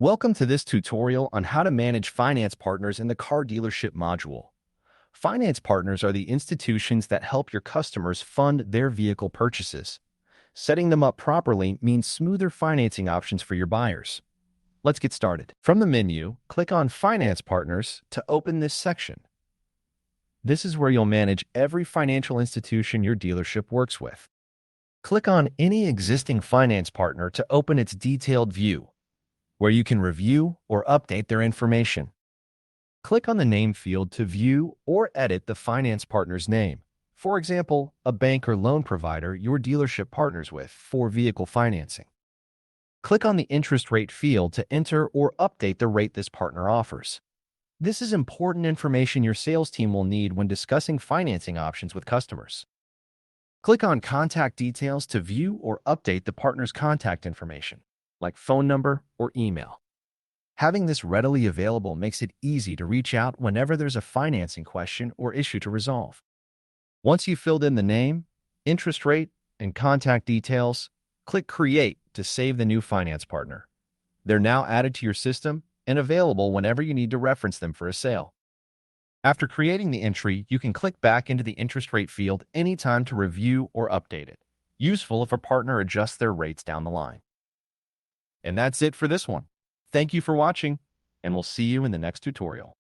Welcome to this tutorial on how to manage finance partners in the car dealership module. Finance partners are the institutions that help your customers fund their vehicle purchases. Setting them up properly means smoother financing options for your buyers. Let's get started. From the menu, click on Finance Partners to open this section. This is where you'll manage every financial institution your dealership works with. Click on any existing finance partner to open its detailed view, where you can review or update their information. Click on the name field to view or edit the finance partner's name. For example, a bank or loan provider your dealership partners with for vehicle financing. Click on the interest rate field to enter or update the rate this partner offers. This is important information your sales team will need when discussing financing options with customers. Click on Contact Details to view or update the partner's contact information, like phone number or email. Having this readily available makes it easy to reach out whenever there's a financing question or issue to resolve. Once you've filled in the name, interest rate, and contact details, click Create to save the new finance partner. They're now added to your system and available whenever you need to reference them for a sale. After creating the entry, you can click back into the interest rate field anytime to review or update it. Useful if a partner adjusts their rates down the line. And that's it for this one. Thank you for watching, and we'll see you in the next tutorial.